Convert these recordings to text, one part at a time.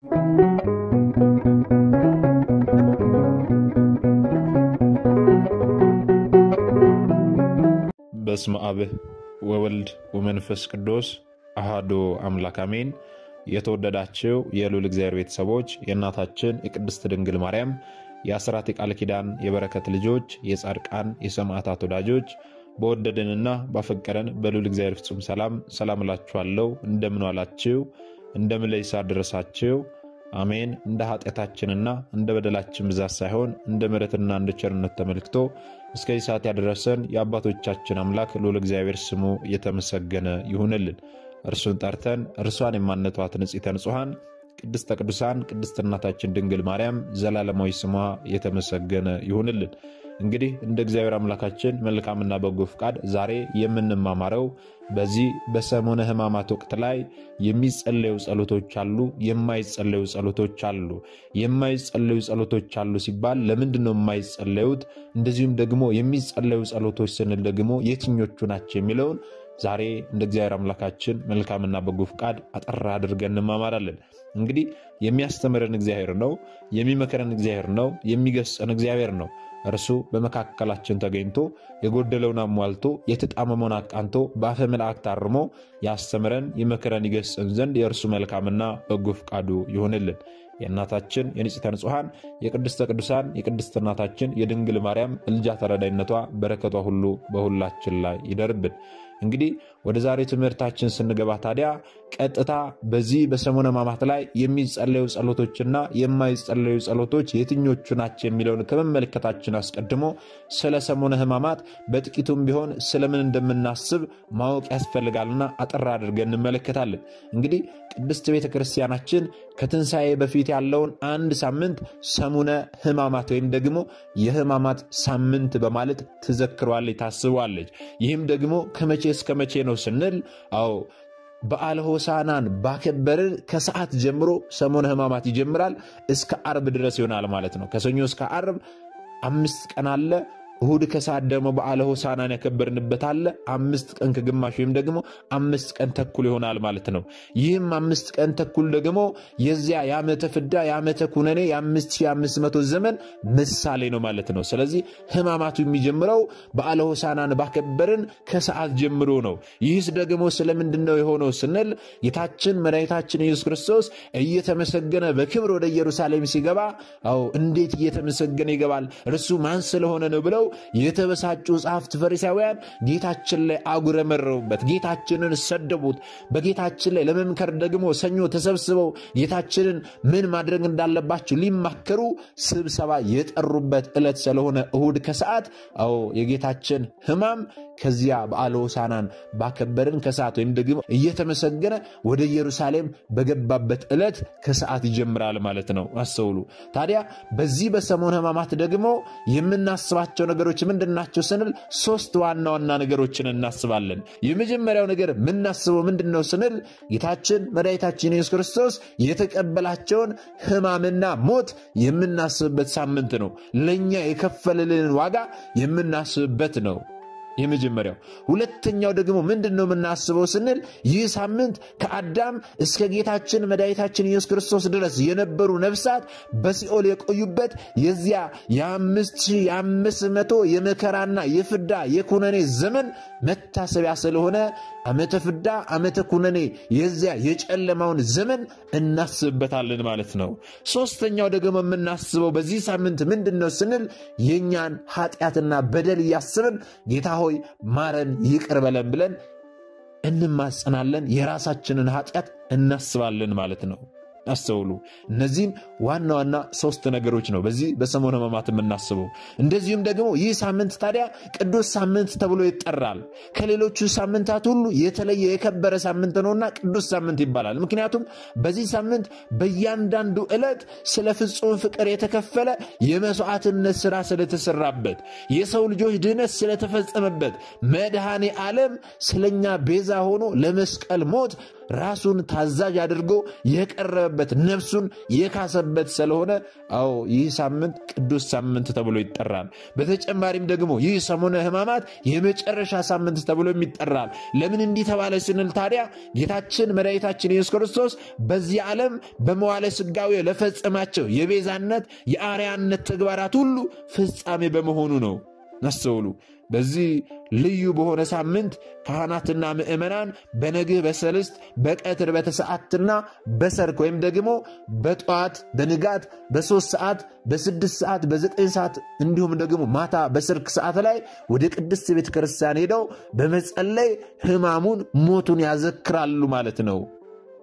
በስመ አብ ወወልድ ወመንፈስ ቅዱስ አሐዱ አምላክ አሜን። የተወደዳችሁ የልዑል እግዚአብሔር ቤተሰቦች የእናታችን የቅድስት ድንግል ማርያም የአስራት የቃል ኪዳን የበረከት ልጆች የጻድቃን የሰማዕታት ወዳጆች በወደደንና ባፈቀረን በልዑል እግዚአብሔር ፍጹም ሰላም እላችኋለሁ። እንደምን ዋላችሁ? እንደምን ለይሳ ደረሳችሁ? አሜን። እንደ ኃጢአታችንና እንደ በደላችን ብዛት ሳይሆን እንደ ምሕረትና እንደ ቸርነት ተመልክቶ እስከዚህ ሰዓት ያደረሰን የአባቶቻችን አምላክ ልዑል እግዚአብሔር ስሙ የተመሰገነ ይሁንልን። እርሱን ጠርተን እርሷን የማንተዋት ንጽሕተ ንጹሐን ቅድስተ ቅዱሳን ቅድስት እናታችን ድንግል ማርያም ዘላለማዊ ስሟ የተመሰገነ ይሁንልን። እንግዲህ እንደ እግዚአብሔር አምላካችን መልካምና በጎ ፍቃድ ዛሬ የምንማማረው በዚህ በሰሙነ ሕማማት ወቅት ላይ የሚጸለዩ ጸሎቶች አሉ፣ የማይጸለዩ ጸሎቶች አሉ። የማይጸለዩ ጸሎቶች አሉ ሲባል ለምንድነው የማይጸለዩት? እንደዚሁም ደግሞ የሚጸለዩ ጸሎቶች ስንል ደግሞ የትኞቹ ናቸው የሚለውን ዛሬ እንደ እግዚአብሔር አምላካችን መልካምና በጎ ፍቃድ አጠር አድርገን እንማማራለን። እንግዲህ የሚያስተምረን እግዚአብሔር ነው፣ የሚመክረን እግዚአብሔር ነው፣ የሚገስጸን እግዚአብሔር ነው። እርሱ በመካከላችን ተገኝቶ የጎደለውን አሟልቶ የተጣመመውን አቃንቶ በአፈ መላእክት አርሞ ያስተምረን ይመክረን ይገስጸን ዘንድ የእርሱ መልካምና በጎ ፍቃዱ ይሆንልን። የእናታችን የንጽሕተ ንጹሐን የቅድስተ ቅዱሳን የቅድስት እናታችን የድንግል ማርያም ልጇ ተረዳይነቷ በረከቷ ሁሉ በሁላችን ላይ ይደርብን። እንግዲህ ወደ ዛሬ ትምህርታችን ስንገባ ታዲያ ቀጥታ በዚህ በሰሙነ ሕማማት ላይ የሚጸለዩ ጸሎቶችና የማይጸለዩ ጸሎቶች የትኞቹ ናቸው የሚለውን ከመመልከታችን አስቀድሞ ስለ ሰሙነ ሕማማት በጥቂቱም ቢሆን ስለምን እንደምናስብ ማወቅ ያስፈልጋልና አጠር አድርገን እንመለከታለን። እንግዲህ ቅድስት ቤተክርስቲያናችን ከትንሣኤ በፊት ያለውን አንድ ሳምንት ሰሙነ ሕማማት ወይም ደግሞ የሕማማት ሳምንት በማለት ትዘክረዋለች፣ ታስበዋለች። ይህም ደግሞ ከመቼ እስከ መቼ ነው ስንል በዓለ ሆሳዕናን ባከበርን ከሰዓት ጀምሮ ሰሙነ ሕማማት ይጀምራል፣ እስከ ዓርብ ድረስ ይሆናል ማለት ነው። ከሰኞ እስከ ዓርብ 5 ቀን አለ። እሁድ ከሰዓት ደግሞ በዓለ ሆሳዕናን ያከበርንበት አለ። 5 ቀን ከግማሽ ወይም ደግሞ 5 ቀን ተኩል ይሆናል ማለት ነው። ይህም 5 ቀን ተኩል ደግሞ የዚያ የዓመተ ፍዳ የዓመተ ኩነኔ የ5500 ዘመን ምሳሌ ነው ማለት ነው። ስለዚህ ሕማማቱ የሚጀምረው በዓለ ሆሳዕናን ባከበርን ከሰዓት ጀምሮ ነው። ይህስ ደግሞ ስለምንድን ነው የሆነው ስንል ጌታችን መድኃኒታችን ኢየሱስ ክርስቶስ እየተመሰገነ በክብር ወደ ኢየሩሳሌም ሲገባ እንዴት እየተመሰገነ ይገባል? እርሱ ማን ስለሆነ ነው ብለው የተበሳጩ ጸሐፍት ፈሪሳውያን ጌታችን ላይ አጉረመረሙበት፣ ጌታችንን ሰደቡት። በጌታችን ላይ ለመምከር ደግሞ ሰኞ ተሰብስበው ጌታችንን ምን ማድረግ እንዳለባቸው ሊማከሩ ስብሰባ የጠሩበት ዕለት ስለሆነ እሁድ ከሰዓት የጌታችን ሕማም ከዚያ በዓለ ሆሳዕናን ባከበርን ከሰዓት ወይም ደግሞ እየተመሰገነ ወደ ኢየሩሳሌም በገባበት ዕለት ከሰዓት ይጀምራል ማለት ነው። አስተውሉ። ታዲያ በዚህ በሰሙነ ሕማማት ደግሞ የምናስባቸው ነገሮች ምንድናቸው ስንል 3 ዋና ዋና ነገሮችን እናስባለን። የመጀመሪያው ነገር የምናስበው ምንድነው ስንል ጌታችን መድኃኒታችን ኢየሱስ ክርስቶስ የተቀበላቸውን ሕማምና ሞት የምናስብበት ሳምንት ነው። ለኛ የከፈለልን ዋጋ የምናስብበት ነው የመጀመሪያው። ሁለተኛው ደግሞ ምንድነው የምናስበው ስንል ይህ ሳምንት ከአዳም እስከ ጌታችን መድኃኒታችን ኢየሱስ ክርስቶስ ድረስ የነበሩ ነፍሳት በሲኦል የቆዩበት የዚያ የ5500 የመከራና የፍዳ የኩነኔ ዘመን መታሰቢያ ስለሆነ ዓመተ ፍዳ ዓመተ ኩነኔ የዚያ የጨለማውን ዘመን እናስብበታለን ማለት ነው። ሶስተኛው ደግሞ የምናስበው በዚህ ሳምንት ምንድነው ስንል የኛን ኃጢአትና በደል ያስብን ጌታ ሆይ ማረን ይቅር በለን ብለን እንማጸናለን። የራሳችንን ኃጢአት እናስባለን ማለት ነው። አስተውሉ። እነዚህም ዋና ዋና 3 ነገሮች ነው በዚህ በሰሙነ ሕማማት የምናስበው። እንደዚሁም ደግሞ ይህ ሳምንት ታዲያ ቅዱስ ሳምንት ተብሎ ይጠራል። ከሌሎቹ ሳምንታት ሁሉ የተለየ የከበረ ሳምንት ነውና ቅዱስ ሳምንት ይባላል። ምክንያቱም በዚህ ሳምንት በእያንዳንዱ ዕለት ስለ ፍጹም ፍቅር የተከፈለ የመስዋዕትነት ሥራ ስለተሰራበት፣ የሰው ልጆች ድህነት ስለተፈጸመበት፣ መድኃኔ ዓለም ስለኛ ቤዛ ሆኖ ለመስቀል ሞት ራሱን ታዛዥ አድርጎ የቀረበበት ነፍሱን የካሰበት ስለሆነ ይህ ሳምንት ቅዱስ ሳምንት ተብሎ ይጠራል። በተጨማሪም ደግሞ ይህ ሰሙነ ሕማማት የመጨረሻ ሳምንት ተብሎ ይጠራል። ለምን እንዲህ ተባለ ስንል ታዲያ ጌታችን መድኃኒታችን ኢየሱስ ክርስቶስ በዚህ ዓለም በመዋዕለ ሥጋዌ ለፈጸማቸው የቤዛነት የአርያነት ተግባራት ሁሉ ፍጻሜ በመሆኑ ነው። አስተውሉ። በዚህ ልዩ በሆነ ሳምንት ካህናትና ምእመናን በነግህ በሰልስት በቀትር በተሰዓትና በሰርክ ወይም ደግሞ በጠዋት በንጋት በ3 ሰዓት በ6 ሰዓት በ9 ሰዓት እንዲሁም ደግሞ ማታ በሰርክ ሰዓት ላይ ወደ ቅድስት ቤተ ክርስቲያን ሄደው በመጸለይ ሕማሙን ሞቱን ያዘክራሉ ማለት ነው።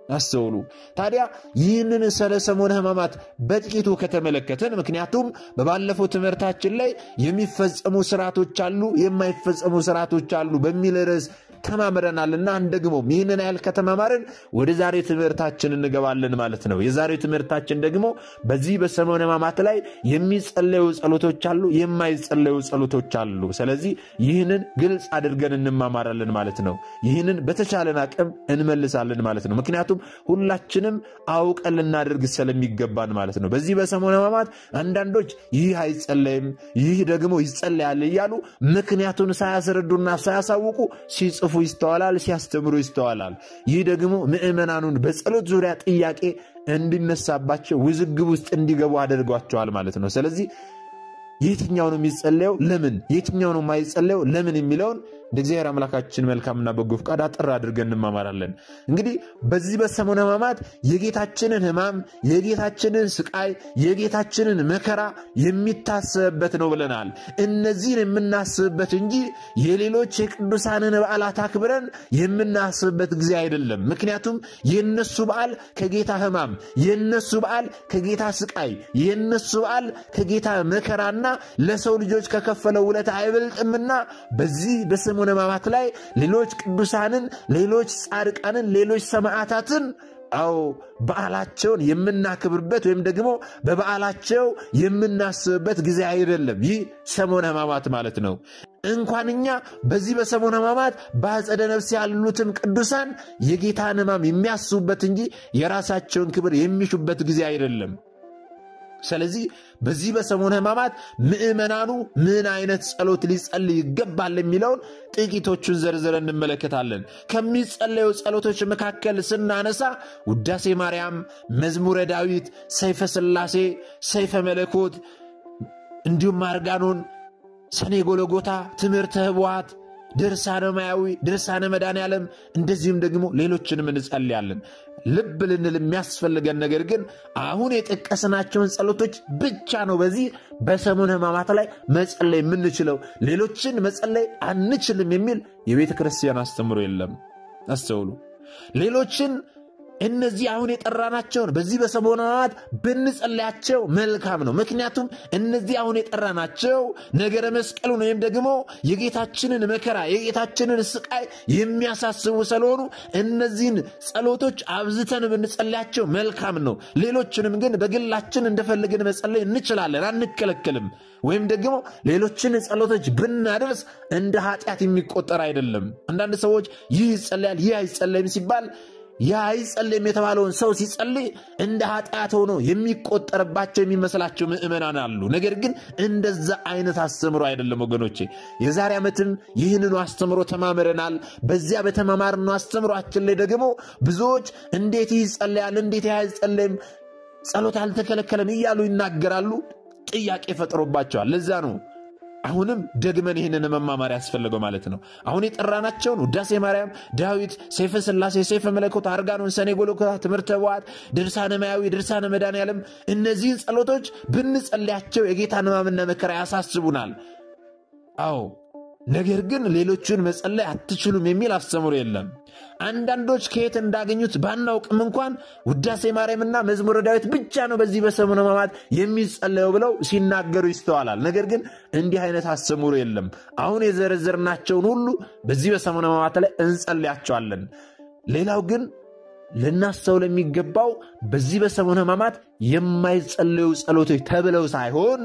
አስተውሉ። ታዲያ ይህንን ስለ ሰሙነ ሕማማት በጥቂቱ ከተመለከተን ምክንያቱም በባለፈው ትምህርታችን ላይ የሚፈጸሙ ሥርዓቶች አሉ የማይፈጸሙ ሥርዓቶች አሉ በሚል ርዕስ ተማምረናልና ደግሞ ይህንን ያህል ከተማማርን ወደ ዛሬ ትምህርታችን እንገባለን ማለት ነው። የዛሬው ትምህርታችን ደግሞ በዚህ በሰሙነ ሕማማት ላይ የሚጸለዩ ጸሎቶች አሉ የማይጸለዩ ጸሎቶች አሉ። ስለዚህ ይህንን ግልጽ አድርገን እንማማራለን ማለት ነው። ይህንን በተቻለን አቅም እንመልሳለን ማለት ነው። ምክንያቱም ሁላችንም አውቀን ልናደርግ ስለሚገባን ማለት ነው። በዚህ በሰሙነ ሕማማት አንዳንዶች ይህ አይጸለይም ይህ ደግሞ ይጸለያል እያሉ ምክንያቱን ሳያስረዱና ሳያሳውቁ ሲጽፉ ይስተዋላል ሲያስተምሩ ይስተዋላል። ይህ ደግሞ ምእመናኑን በጸሎት ዙሪያ ጥያቄ እንዲነሳባቸው ውዝግብ ውስጥ እንዲገቡ አድርጓቸዋል ማለት ነው። ስለዚህ የትኛው ነው የሚጸለየው ለምን የትኛው ነው የማይጸለየው ለምን የሚለውን እግዚአብሔር አምላካችን መልካምና በጎ ፈቃድ አጥር አድርገን እንማማራለን። እንግዲህ በዚህ በሰሙነ ሕማማት የጌታችንን ሕማም የጌታችንን ስቃይ የጌታችንን መከራ የሚታሰብበት ነው ብለናል። እነዚህን የምናስብበት እንጂ የሌሎች የቅዱሳንን በዓላት አክብረን የምናስብበት ጊዜ አይደለም። ምክንያቱም የነሱ በዓል ከጌታ ሕማም የነሱ በዓል ከጌታ ስቃይ የነሱ በዓል ከጌታ መከራና ለሰው ልጆች ከከፈለው ውለታ አይበልጥምና በዚህ በሰሙነ ሕማማት ላይ ሌሎች ቅዱሳንን ሌሎች ጻድቃንን ሌሎች ሰማዕታትን በዓላቸውን የምናክብርበት ወይም ደግሞ በበዓላቸው የምናስብበት ጊዜ አይደለም ይህ ሰሙነ ሕማማት ማለት ነው። እንኳንኛ በዚህ በሰሙነ ሕማማት በአጸደ ነፍስ ያሉትም ቅዱሳን የጌታን ሕማም የሚያስቡበት እንጂ የራሳቸውን ክብር የሚሹበት ጊዜ አይደለም። ስለዚህ በዚህ በሰሙነ ሕማማት ምእመናኑ ምን አይነት ጸሎት ሊጸልይ ይገባል የሚለውን ጥቂቶቹን ዘርዝረን እንመለከታለን። ከሚጸለዩ ጸሎቶች መካከል ስናነሳ ውዳሴ ማርያም፣ መዝሙረ ዳዊት፣ ሰይፈ ሥላሴ፣ ሰይፈ መለኮት እንዲሁም አርጋኖን፣ ሰኔ ጎልጎታ፣ ትምህርተ ኅቡዓት፣ ድርሳነ ማያዊ፣ ድርሳነ መድኃኔዓለም እንደዚህም ደግሞ ሌሎችንም እንጸልያለን። ልብ ልንል የሚያስፈልገን ነገር ግን አሁን የጠቀስናቸውን ጸሎቶች ብቻ ነው በዚህ በሰሙነ ሕማማት ላይ መጸለይ የምንችለው ሌሎችን መጸለይ አንችልም የሚል የቤተ ክርስቲያን አስተምሮ የለም። አስተውሉ። ሌሎችን እነዚህ አሁን የጠራናቸውን በዚህ በሰሙነ ሕማማት ብንጸልያቸው መልካም ነው። ምክንያቱም እነዚህ አሁን የጠራናቸው ነገረ መስቀሉን ወይም ደግሞ የጌታችንን መከራ የጌታችንን ስቃይ የሚያሳስቡ ስለሆኑ እነዚህን ጸሎቶች አብዝተን ብንጸልያቸው መልካም ነው። ሌሎችንም ግን በግላችን እንደፈልግን መጸለይ እንችላለን አንከለከልም። ወይም ደግሞ ሌሎችን ጸሎቶች ብናደርስ እንደ ኃጢአት የሚቆጠር አይደለም። አንዳንድ ሰዎች ይህ ይጸልያል ይህ አይጸለይም ሲባል ያ አይጸልይም የተባለውን ሰው ሲጸልይ እንደ ኃጢአት ሆኖ የሚቆጠርባቸው የሚመስላቸው ምእመናን አሉ። ነገር ግን እንደዛ አይነት አስተምሮ አይደለም ወገኖቼ። የዛሬ ዓመትም ይህንኑ አስተምሮ ተማምረናል። በዚያ በተማማርነው አስተምሯችን ላይ ደግሞ ብዙዎች እንዴት ይጸልያል እንዴት አይጸልይም ጸሎት አልተከለከለም እያሉ ይናገራሉ። ጥያቄ ፈጥሮባቸዋል። ለዛ ነው አሁንም ደግመን ይህንን መማማር ያስፈልገው ማለት ነው። አሁን የጠራናቸውን ውዳሴ ማርያም፣ ዳዊት፣ ሰይፈ ሥላሴ፣ ሰይፈ መለኮት፣ አርጋኖን፣ ሰኔ ጎልጎታ፣ ትምህርተ ኅቡዓት፣ ድርሳነ ማያዊ፣ ድርሳነ መድኃኔዓለም እነዚህን ጸሎቶች ብንጸልያቸው የጌታን ሕማምና መከራ ያሳስቡናል። ነገር ግን ሌሎችን መጸለይ አትችሉም የሚል አስተምሮ የለም። አንዳንዶች ከየት እንዳገኙት ባናውቅም እንኳን ውዳሴ ማርያምና መዝሙረ ዳዊት ብቻ ነው በዚህ በሰሙነ ሕማማት የሚጸለየው ብለው ሲናገሩ ይስተዋላል። ነገር ግን እንዲህ አይነት አስተምሮ የለም። አሁን የዘረዘርናቸውን ሁሉ በዚህ በሰሙነ ሕማማት ላይ እንጸልያቸዋለን። ሌላው ግን ልናስተውል የሚገባው በዚህ በሰሙነ ሕማማት የማይጸለዩ ጸሎቶች ተብለው ሳይሆን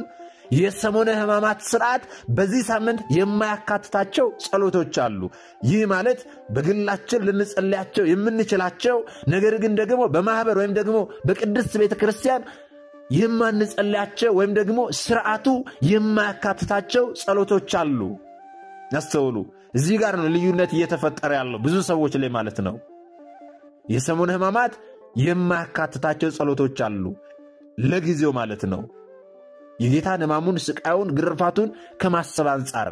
የሰሙነ ሕማማት ሥርዓት በዚህ ሳምንት የማያካትታቸው ጸሎቶች አሉ። ይህ ማለት በግላችን ልንጸልያቸው የምንችላቸው ነገር ግን ደግሞ በማህበር ወይም ደግሞ በቅድስት ቤተክርስቲያን የማንጸልያቸው ወይም ደግሞ ሥርዓቱ የማያካትታቸው ጸሎቶች አሉ። ያስተውሉ። እዚህ ጋር ነው ልዩነት እየተፈጠረ ያለው ብዙ ሰዎች ላይ ማለት ነው። የሰሙነ ሕማማት የማያካትታቸው ጸሎቶች አሉ ለጊዜው ማለት ነው። የጌታን ሕማሙን፣ ስቃዩን፣ ግርፋቱን ከማሰብ አንጻር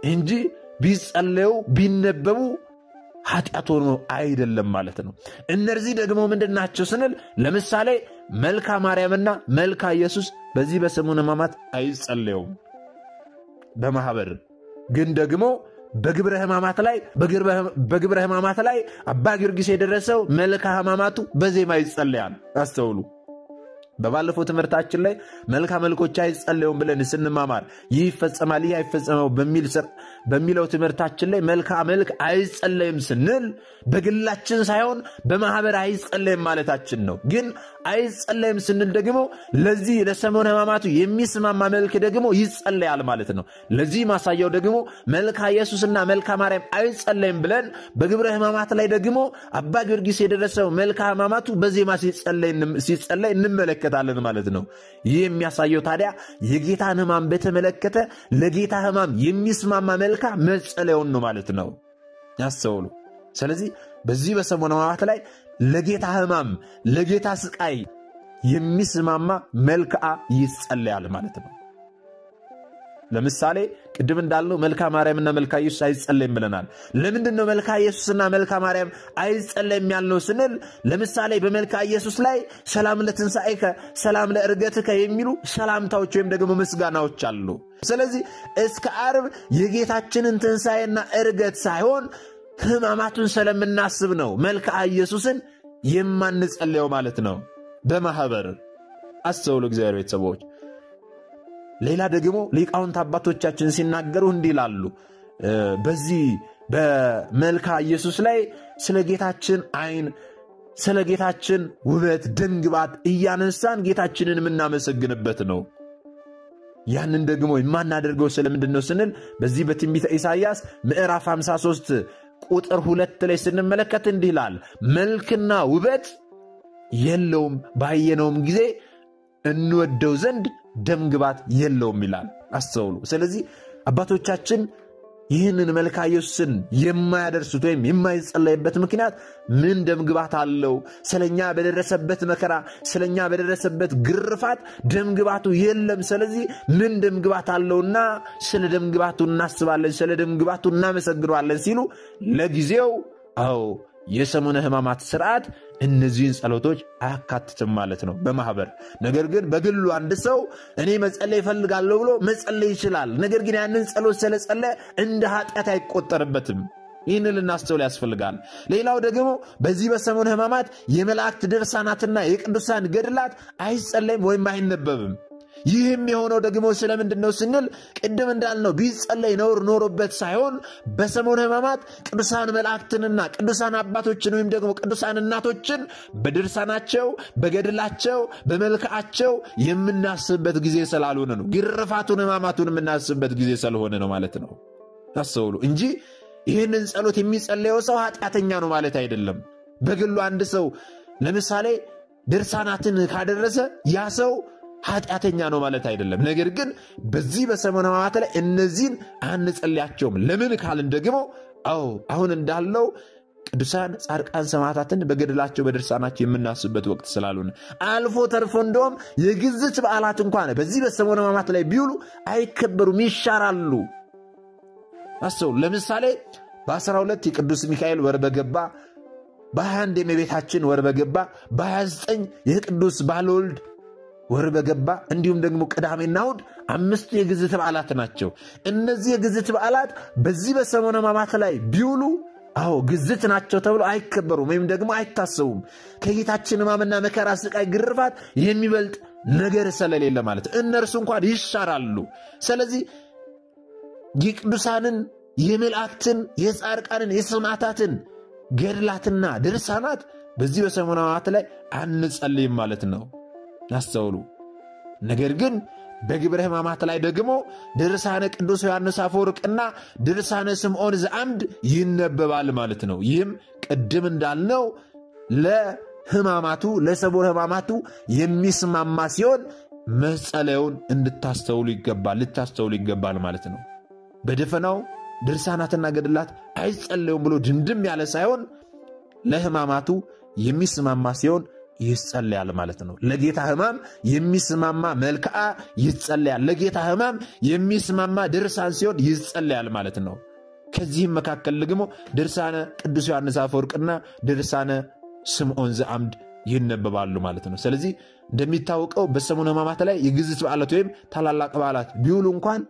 እንጂ ቢጸልዩ ቢነበቡ ኃጢአት ሆኖ አይደለም ማለት ነው። እነዚህ ደግሞ ምንድናቸው ስንል ለምሳሌ መልካ ማርያምና መልካ ኢየሱስ በዚህ በሰሙነ ሕማማት አይጸልዩም በማህበር ግን ደግሞ በግብረ ሕማማት ላይ አባ ጊዮርጊስ የደረሰው መልካ ሕማማቱ በዜማ ይጸልያል። አስተውሉ። በባለፈው ትምህርታችን ላይ መልካ መልኮች አይጸልዩም ብለን ስንማማር ይህ ይፈጸማል ይህ አይፈጸመው በሚለው ትምህርታችን ላይ መልካ መልክ አይጸልይም ስንል በግላችን ሳይሆን በማህበር አይጸልይም ማለታችን ነው። ግን አይጸልይም ስንል ደግሞ ለዚህ ለሰሙነ ሕማማቱ የሚስማማ መልክ ደግሞ ይጸልያል ማለት ነው። ለዚህ ማሳያው ደግሞ መልካ ኢየሱስና መልካ ማርያም አይጸልይም ብለን በግብረ ሕማማት ላይ ደግሞ አባ ጊዮርጊስ የደረሰው መልካ ሕማማቱ በዜማ ሲጸልይ እንመለከታለን ማለት ነው። ይህ የሚያሳየው ታዲያ የጌታን ሕማም በተመለከተ ለጌታ ሕማም የሚስማማ መልካ መጸለዩን ነው ማለት ነው። ያስተውሉ። ስለዚህ በዚህ በሰሙነ ሕማማት ላይ ለጌታ ሕማም ለጌታ ስቃይ የሚስማማ መልክዓ ይጸልያል ማለት ነው። ለምሳሌ ቅድም እንዳልነው መልካ ማርያምና መልካ ኢየሱስ አይጸልይም ብለናል። ለምንድነው መልካ ኢየሱስና መልካ ማርያም አይጸልይም ያልነው ስንል ለምሳሌ በመልካ ኢየሱስ ላይ ሰላም ለትንሣኤከ ሰላም ለዕርገትከ የሚሉ ሰላምታዎች ወይም ደግሞ ምስጋናዎች አሉ። ስለዚህ እስከ ዓርብ የጌታችንን ትንሣኤና ዕርገት ሳይሆን ሕማማቱን ስለምናስብ ነው መልካ ኢየሱስን የማንጸልየው ማለት ነው በማህበር። አስተውሉ እግዚአብሔር ቤተሰቦች። ሌላ ደግሞ ሊቃውንት አባቶቻችን ሲናገሩ እንዲህ ይላሉ። በዚህ በመልካ ኢየሱስ ላይ ስለ ጌታችን ዓይን ስለ ጌታችን ውበት ድንግባት እያነሳን ጌታችንን የምናመሰግንበት ነው። ያንን ደግሞ የማናደርገው ስለምንድነው ስንል በዚህ በትንቢተ ኢሳይያስ ምዕራፍ 53 ቁጥር 2 ላይ ስንመለከት እንዲህ ይላል፣ መልክና ውበት የለውም ባየነውም ጊዜ እንወደው ዘንድ ደምግባት የለውም ይላል። አስተውሉ። ስለዚህ አባቶቻችን ይህንን መልካ ኢየሱስን የማያደርሱት ወይም የማይጸለይበት ምክንያት ምን ደምግባት አለው? ስለኛ በደረሰበት መከራ ስለኛ በደረሰበት ግርፋት ደምግባቱ የለም። ስለዚህ ምን ደምግባት አለውና ስለ ደምግባቱ እናስባለን፣ ስለ ደምግባቱ እናመሰግናለን ሲሉ ለጊዜው የሰሙነ ሕማማት ሥርዓት እነዚህን ጸሎቶች አያካትትም ማለት ነው በማህበር። ነገር ግን በግሉ አንድ ሰው እኔ መጸለይ እፈልጋለሁ ብሎ መጸለይ ይችላል። ነገር ግን ያንን ጸሎት ስለጸለየ እንደ ኃጢአት አይቆጠርበትም። ይህንን ልናስተውል ያስፈልጋል። ሌላው ደግሞ በዚህ በሰሙነ ሕማማት የመላእክት ድርሳናትና የቅዱሳን ገድላት አይጸለይም ወይም አይነበብም። ይህም የሆነው ደግሞ ስለምንድነው ስንል ቅድም እንዳልነው ቢጸለይ ነውር ኖሮበት ሳይሆን በሰሙነ ሕማማት ቅዱሳን መላእክትንና ቅዱሳን አባቶችን ወይም ደግሞ ቅዱሳን እናቶችን በድርሳናቸው በገድላቸው በመልክዓቸው የምናስብበት ጊዜ ስላልሆነ ነው። ግርፋቱን ሕማማቱን የምናስብበት ጊዜ ስለሆነ ነው ማለት ነው። አስተውሉ እንጂ ይህንን ጸሎት የሚጸልየው ሰው ኃጢአተኛ ነው ማለት አይደለም። በግሉ አንድ ሰው ለምሳሌ ድርሳናትን ካደረሰ ያ ሰው ኃጢአተኛ ነው ማለት አይደለም። ነገር ግን በዚህ በሰሙነ ሕማማት ላይ እነዚህን አንጸልያቸውም። ለምን ካልን ደግሞ አሁን እንዳለው ቅዱሳን ጻድቃን ሰማዕታትን በገድላቸው በድርሳናቸው የምናስብበት ወቅት ስላልሆነ አልፎ ተርፎ እንደውም የግዝት በዓላት እንኳን በዚህ በሰሙነ ሕማማት ላይ ቢውሉ አይከበሩም፣ ይሻራሉ። አስተውሉ። ለምሳሌ በ12 የቅዱስ ሚካኤል ወር በገባ በ21 የእመቤታችን ወር በገባ በ29 የቅዱስ ባለወልድ ወር በገባ እንዲሁም ደግሞ ቅዳሜና እሑድ 5 የግዝት በዓላት ናቸው። እነዚህ የግዝት በዓላት በዚህ በሰሙነ ሕማማት ላይ ቢውሉ ግዝት ናቸው ተብሎ አይከበሩም ወይም ደግሞ አይታሰቡም። ከጌታችን ሕማምና መከራ ስቃይ ግርፋት የሚበልጥ ነገር ስለሌለ ማለት እነርሱ እንኳን ይሻራሉ። ስለዚህ የቅዱሳንን የመላእክትን የጻድቃንን የሰማዕታትን ገድላትና ድርሳናት በዚህ በሰሙነ ሕማማት ላይ አንጸልይም ማለት ነው። አስተውሉ። ነገር ግን በግብረ ሕማማት ላይ ደግሞ ድርሳነ ቅዱስ ዮሐንስ አፈወርቅና ድርሳነ ስምዖን ዘአምድ ይነበባል ማለት ነው። ይህም ቅድም እንዳልነው ለሕማማቱ ለሰሙነ ሕማማቱ የሚስማማ ሲሆን መጸለዩን እንድታስተውሉ ይገባል ማለት ነው። በደፈናው ድርሳናትና ገድላት አይጸለዩም ብሎ ድምድም ያለ ሳይሆን ለሕማማቱ የሚስማማ ሲሆን ይጸለያል ማለት ነው። ለጌታ ሕማም የሚስማማ መልክዓ ይጸለያል፣ ለጌታ ሕማም የሚስማማ ድርሳን ሲሆን ይጸለያል ማለት ነው። ከዚህም መካከል ደግሞ ድርሳነ ቅዱስ ዮሐንስ አፈወርቅና ድርሳነ ስምዖን ዘአምድ ይነበባሉ ማለት ነው። ስለዚህ እንደሚታወቀው በሰሙነ ሕማማት ላይ የግዝት በዓላት ወይም ታላላቅ በዓላት ቢውሉ እንኳን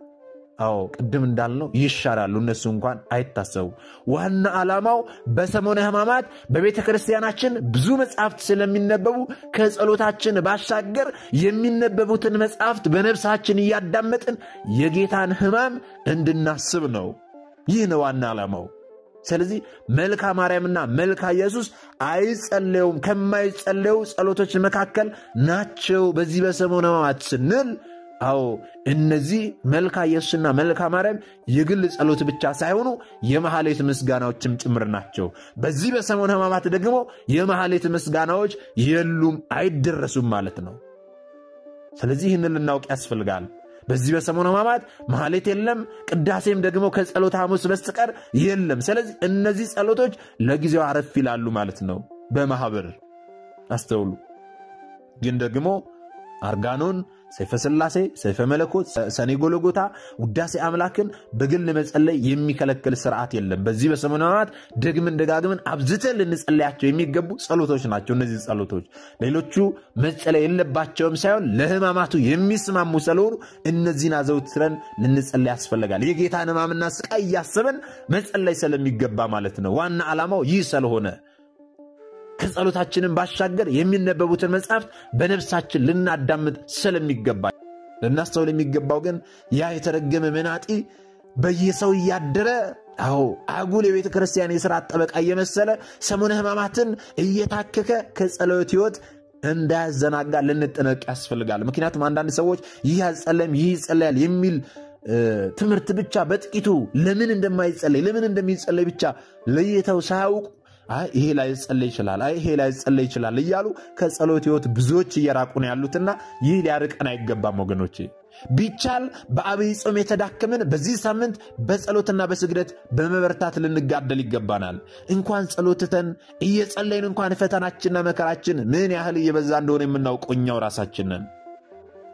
ቅድም እንዳልነው ይሻራሉ፣ እነሱ እንኳን አይታሰቡ። ዋና ዓላማው በሰሙነ ሕማማት በቤተ ክርስቲያናችን ብዙ መጻሕፍት ስለሚነበቡ ከጸሎታችን ባሻገር የሚነበቡትን መጻሕፍት በነፍሳችን እያዳመጥን የጌታን ሕማም እንድናስብ ነው። ይህ ነው ዋና ዓላማው። ስለዚህ መልካ ማርያምና መልካ ኢየሱስ አይጸለዩም፣ ከማይጸለዩ ጸሎቶች መካከል ናቸው በዚህ በሰሙነ ሕማማት ስንል እነዚህ መልካ ኢየሱስና መልካ ማርያም የግል ጸሎት ብቻ ሳይሆኑ የመሐሌት ምስጋናዎችም ጭምር ናቸው። በዚህ በሰሙነ ሕማማት ደግሞ የመሐሌት ምስጋናዎች የሉም፣ አይደረሱም ማለት ነው። ስለዚህ ይህንን ልናውቅ ያስፈልጋል። በዚህ በሰሙነ ሕማማት መሐሌት የለም፣ ቅዳሴም ደግሞ ከጸሎተ ሐሙስ በስተቀር የለም። ስለዚህ እነዚህ ጸሎቶች ለጊዜው አረፍ ይላሉ ማለት ነው በማህበር አስተውሉ። ግን ደግሞ አርጋኖን፣ ሰይፈ ሥላሴ፣ ሰይፈ መለኮት፣ ሰኔ ጎልጎታ፣ ውዳሴ አምላክን በግል መጸለይ የሚከለክል ስርዓት የለም። በዚህ በሰሙነ ሕማማት ደጋግመን አብዝተን ልንጸልያቸው የሚገቡ ጸሎቶች ናቸው እነዚህ ጸሎቶች። ሌሎቹ መጸለይ የለባቸውም ሳይሆን ለሕማማቱ የሚስማሙ ስለሆኑ እነዚህን አዘውትረን ልንጸልይ ያስፈልጋል። የጌታን ሕማምና ስቃይ እያሰብን መጸለይ ስለሚገባ ማለት ነው። ዋና ዓላማው ይህ ስለሆነ ከጸሎታችንን ባሻገር የሚነበቡትን መጻሕፍት በነፍሳችን ልናዳምጥ ስለሚገባ ልናስተውል የሚገባው ግን ያ የተረገመ መናጢ በየሰው እያደረ አጉል የቤተ ክርስቲያን የሥርዓት ጠበቃ እየመሰለ ሰሙነ ሕማማትን እየታከከ ከጸሎት ሕይወት እንዳያዘናጋ ልንጠነቀቅ ያስፈልጋል። ምክንያቱም አንዳንድ ሰዎች ይህ ያጸለም ይህ ይጸለያል የሚል ትምህርት ብቻ በጥቂቱ ለምን እንደማይጸለይ ለምን እንደሚጸለይ ብቻ ለይተው ሳያውቁ ይሄ ላይ ጸለይ ይችላል ይሄ ላይ ጸለይ ይችላል እያሉ ከጸሎት ሕይወት ብዙዎች እየራቁ ነው ያሉትና ይህ ሊያርቀን አይገባም ወገኖቼ። ቢቻል በአብይ ጾም የተዳከመን በዚህ ሳምንት በጸሎትና በስግደት በመበርታት ልንጋደል ይገባናል። እንኳን ጸሎትተን እየጸለይን እንኳን ፈተናችንና መከራችን ምን ያህል እየበዛ እንደሆነ የምናውቀው እኛው ራሳችን ነን።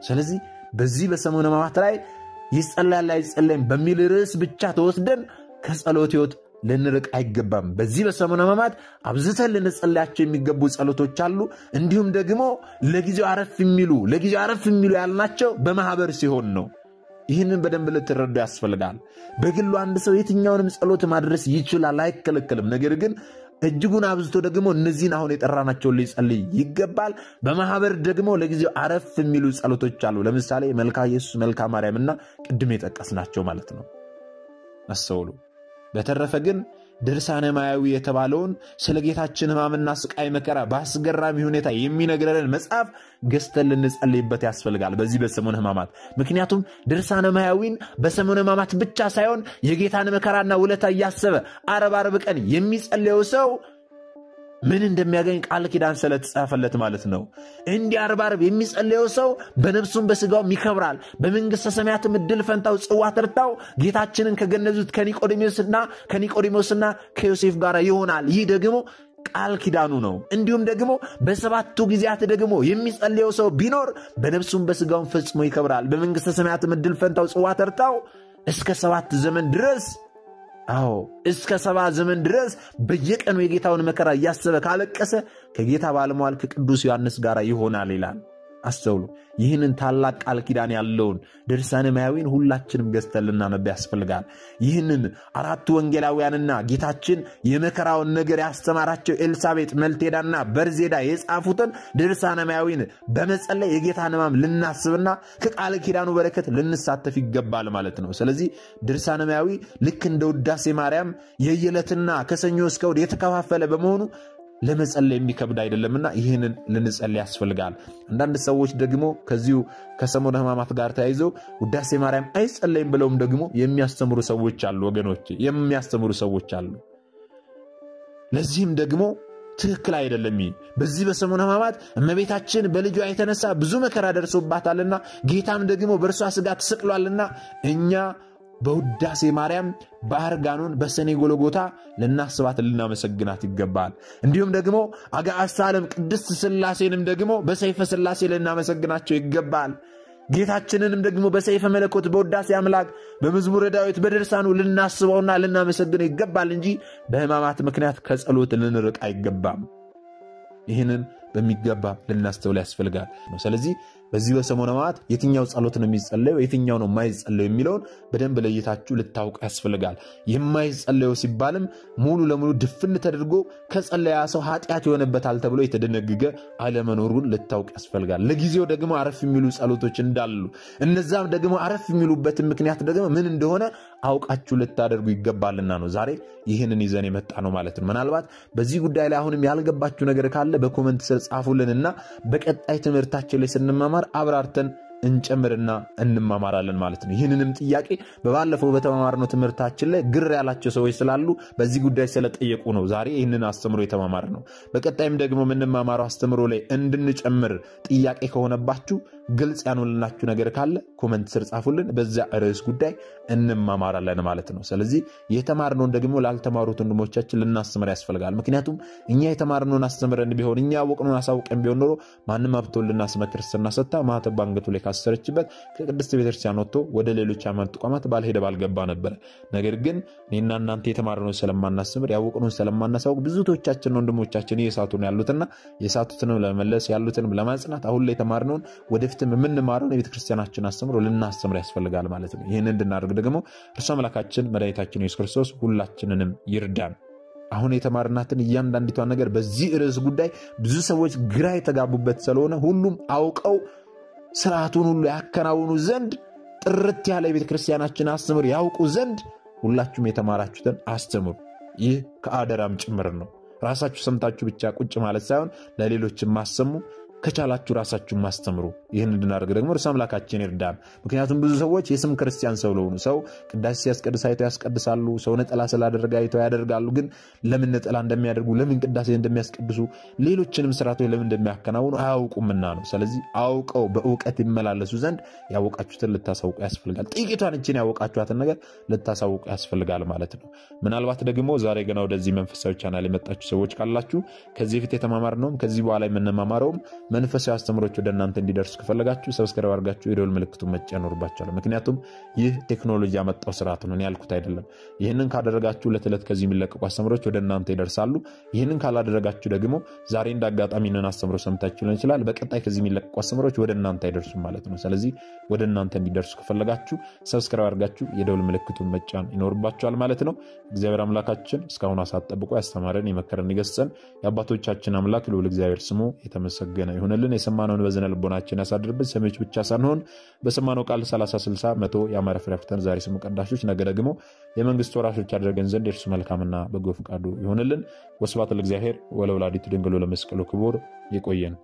ስለዚህ በዚህ በሰሙነ ሕማማት ላይ ይጸለያል አይጸለይም በሚል ርዕስ ብቻ ተወስደን ከጸሎት ሕይወት ልንርቅ አይገባም። በዚህ በሰሙነ ሕማማት አብዝተን ልንጸልያቸው የሚገቡ ጸሎቶች አሉ። እንዲሁም ደግሞ ለጊዜው አረፍ የሚሉ ያልናቸው በማህበር ሲሆን ነው። ይህንን በደንብ ልትረዱ ያስፈልጋል። በግሉ አንድ ሰው የትኛውንም ጸሎት ማድረስ ይችላል፣ አይከለከልም። ነገር ግን እጅጉን አብዝቶ ደግሞ እነዚህን አሁን የጠራናቸውን ሊጸልይ ይገባል። በማህበር ደግሞ ለጊዜው አረፍ የሚሉ ጸሎቶች አሉ። ለምሳሌ መልካ ኢየሱስ፣ መልካ ማርያምና ቅድም የጠቀስናቸው ማለት ነው። አስተውሉ። በተረፈ ግን ድርሳነ ማያዊ የተባለውን ስለ ጌታችን ሕማምና ስቃይ መከራ በአስገራሚ ሁኔታ የሚነግረን መጽሐፍ ገዝተን ልንጸልይበት ያስፈልጋል በዚህ በሰሙነ ሕማማት። ምክንያቱም ድርሳነ ማያዊን በሰሙነ ሕማማት ብቻ ሳይሆን የጌታን መከራና ውለታ እያሰበ ዓርብ ቀን የሚጸልየው ሰው ምን እንደሚያገኝ ቃል ኪዳን ስለተጻፈለት ማለት ነው። እንዲህ ዓርብ የሚጸልየው ሰው በነፍሱም በስጋውም ይከብራል። በመንግሥተ ሰማያትም ዕድል ፈንታው ጽዋ ተርታው ጌታችንን ከገነዙት ከኒቆዲሞስና ከዮሴፍ ጋር ይሆናል። ይህ ደግሞ ቃል ኪዳኑ ነው። እንዲሁም ደግሞ በሰባቱ ጊዜያት ደግሞ የሚጸልየው ሰው ቢኖር በነፍሱም በስጋውም ፈጽሞ ይከብራል። በመንግሥተ ሰማያትም ዕድል ፈንታው ጽዋ ተርታው እስከ 7 ዘመን ድረስ እስከ 7 ዘመን ድረስ በየቀኑ የጌታውን መከራ እያሰበ ካለቀሰ ከጌታ ባለሟል ከቅዱስ ዮሐንስ ጋር ይሆናል ይላል። አስተውሉ። ይህንን ታላቅ ቃል ኪዳን ያለውን ድርሳነ ማያዊን ሁላችንም ገዝተን ልናነብ ያስፈልጋል። ይህንን አራቱ ወንጌላውያንና ጌታችን የመከራውን ነገር ያስተማራቸው ኤልሳቤጥ፣ መልቴዳና በርዜዳ የጻፉትን ድርሳነ ማያዊን በመጸለይ የጌታን ሕማም ልናስብና ከቃል ኪዳኑ በረከት ልንሳተፍ ይገባል ማለት ነው። ስለዚህ ድርሳነ ማያዊ ልክ እንደ ውዳሴ ማርያም የየዕለትና ከሰኞ እስከ እሑድ የተከፋፈለ በመሆኑ ለመጸለይ የሚከብድ አይደለምና ይህንን ልንጸልይ ያስፈልጋል። አንዳንድ ሰዎች ደግሞ ከዚሁ ከሰሙነ ሕማማት ጋር ተያይዘው ውዳሴ ማርያም አይጸለይም ብለውም ደግሞ የሚያስተምሩ ሰዎች አሉ። ወገኖቼ የሚያስተምሩ ሰዎች አሉ። ለዚህም ደግሞ ትክክል አይደለም። በዚህ በሰሙነ ሕማማት እመቤታችን በልጇ የተነሳ ብዙ መከራ ደርሶባታልና ጌታም ደግሞ በእርሷ ሥጋ ተሰቅሏልና እኛ በውዳሴ ማርያም በአርጋኖን በሰኔ ጎልጎታ ልናስባት ልናመሰግናት ይገባል። እንዲሁም ደግሞ አጋዕዝተ ዓለም ቅድስት ሥላሴንም ደግሞ በሰይፈ ሥላሴ ልናመሰግናቸው ይገባል። ጌታችንንም ደግሞ በሰይፈ መለኮት በውዳሴ አምላክ በመዝሙረ ዳዊት በድርሳኑ ልናስበውና ልናመሰግነው ይገባል እንጂ በሕማማት ምክንያት ከጸሎት ልንርቅ አይገባም። ይህንን በሚገባ ልናስተውል ያስፈልጋል። ስለዚህ በዚህ በሰሙነ ሕማማት የትኛው ጸሎት ነው የሚጸለየው የትኛው ነው የማይጸለየው የሚለውን በደንብ ለይታችሁ ልታውቁ ያስፈልጋል። የማይጸለየው ሲባልም ሙሉ ለሙሉ ድፍን ተደርጎ ከጸለያ ሰው ኃጢአት ይሆንበታል ተብሎ የተደነገገ አለመኖሩን ልታውቁ ያስፈልጋል። ለጊዜው ደግሞ አረፍ የሚሉ ጸሎቶች እንዳሉ እነዛም ደግሞ አረፍ የሚሉበት ምክንያት ደግሞ ምን እንደሆነ አውቃችሁ ልታደርጉ ይገባልና ነው ዛሬ ይህንን ይዘን የመጣ ነው ማለት ነው። ምናልባት በዚህ ጉዳይ ላይ አሁንም ያልገባችሁ ነገር ካለ በኮሜንት ስር ጻፉልንና በቀጣይ ትምህርታችን ላይ ስንማማር አብራርተን እንጨምርና እንማማራለን ማለት ነው። ይህንንም ጥያቄ በባለፈው በተማማርነው ትምህርታችን ላይ ግር ያላቸው ሰዎች ስላሉ በዚህ ጉዳይ ስለጠየቁ ነው ዛሬ ይህንን አስተምሮ የተማማር ነው። በቀጣይም ደግሞ ምንማማረው አስተምሮ ላይ እንድንጨምር ጥያቄ ከሆነባችሁ ግልጽ ያኑልናችሁ ነገር ካለ ኮሜንት ስር ጻፉልን። በዛ ርዕስ ጉዳይ እንማማራለን ማለት ነው። ስለዚህ የተማርነውን ደግሞ ላልተማሩት ወንድሞቻችን ልናስተምር ያስፈልጋል። ምክንያቱም እኛ የተማርነውን አስተምረን ቢሆን እኛ ያወቅነውን አሳውቀን ቢሆን ኖሮ ማንም አብቶልና ስመ ክርስትና ሰጣ ማተብ አንገቱ ላይ ካሰረችበት ከቅድስት ቤተክርስቲያን ወጥቶ ወደ ሌሎች ሃይማኖት ተቋማት ባልሄደ ባልገባ ነበር። ነገር ግን እኔና እናንተ የተማርነውን ስለማናስተምር ያወቅነውን ስለማናሳውቅ ብዙቶቻችን ወንድሞቻችን እየሳቱ ነው ያሉትና የሳቱትንም ለመመለስ ያሉትንም ለማጽናት አሁን ላይ የተማርነውን ወደፊትም የምንማረውን የቤተክርስቲያናችን አስተምሮ ልናስተምር ያስፈልጋል ማለት ነው። ይህንን እንድናደርግ ደግሞ እርሱ አምላካችን መድኃኒታችን ኢየሱስ ክርስቶስ ሁላችንንም ይርዳን። አሁን የተማርናትን እያንዳንዲቷን ነገር በዚህ ርዕስ ጉዳይ ብዙ ሰዎች ግራ የተጋቡበት ስለሆነ ሁሉም አውቀው ስርዓቱን ሁሉ ያከናውኑ ዘንድ ጥርት ያለ የቤተክርስቲያናችን አስተምሮ ያውቁ ዘንድ ሁላችሁም የተማራችሁትን አስተምሩ። ይህ ከአደራም ጭምር ነው። ራሳችሁ ሰምታችሁ ብቻ ቁጭ ማለት ሳይሆን ለሌሎችም ማሰሙ ከቻላችሁ ራሳችሁን ማስተምሩ። ይህን እንድናደርግ ደግሞ እርሱ አምላካችን ይርዳን። ምክንያቱም ብዙ ሰዎች የስም ክርስቲያን ሰው ለሆኑ ሰው ቅዳሴ ሲያስቀድስ አይተው ያስቀድሳሉ። ሰው ነጠላ ስላደረገ አይተው ያደርጋሉ። ግን ለምን ነጠላ እንደሚያደርጉ ለምን ቅዳሴ እንደሚያስቀድሱ ሌሎችንም ስርዓቶች ለምን እንደሚያከናውኑ አያውቁምና ነው። ስለዚህ አውቀው በእውቀት ይመላለሱ ዘንድ ያወቃችሁትን ልታሳውቁ ያስፈልጋል። ጥቂቷን እችን ያወቃችኋትን ነገር ልታሳውቁ ያስፈልጋል ማለት ነው። ምናልባት ደግሞ ዛሬ ገና ወደዚህ መንፈሳዊ ቻናል የመጣችሁ ሰዎች ካላችሁ ከዚህ በፊት የተማማርነውም ከዚህ በኋላ የምንማማረውም መንፈሳዊ አስተምሮች ወደ እናንተ እንዲደርሱ ከፈለጋችሁ ሰብስክራይብ አድርጋችሁ የደወል ምልክቱን መጫን ይኖርባችኋል። ምክንያቱም ይህ ቴክኖሎጂ ያመጣው ስርዓት ነው ያልኩት አይደለም። ይህንን ካደረጋችሁ ለተለት ከዚህ የሚለቀቁ አስተምሮች ወደ እናንተ ይደርሳሉ። ይህንን ካላደረጋችሁ ደግሞ ዛሬ እንዳጋጣሚ ነን አስተምሮ ሰምታችሁ ሊሆን ይችላል በቀጣይ ከዚህ የሚለቀቁ አስተምሮች ወደ እናንተ አይደርሱም ማለት ነው። ስለዚህ ወደ እናንተ እንዲደርሱ ከፈለጋችሁ ሰብስክራይብ አድርጋችሁ የደወል ምልክቱን መጫን ይኖርባችኋል ማለት ነው። እግዚአብሔር አምላካችን እስካሁን አሳጠብቆ ያስተማረን የመከረን ይገሰጸን የአባቶቻችን አምላክ ልዑል እግዚአብሔር ስሙ የተመሰገነ ይሁንልን። የሰማነውን በዝነ ልቦናችን ያሳድርብን። ሰሚዎች ብቻ ሳንሆን በሰማነው ቃል 30 60 100 ያማረ ፍሬ አፍርተን ዛሬ ስሙ ቀዳሾች ነገ ደግሞ የመንግስት ወራሾች ያደርገን ዘንድ የእርሱ መልካምና በጎ ፈቃዱ ይሁንልን። ወስብሐት ለእግዚአብሔር ወለወላዲቱ ድንግል ወለመስቀሉ ክቡር። ይቆየን።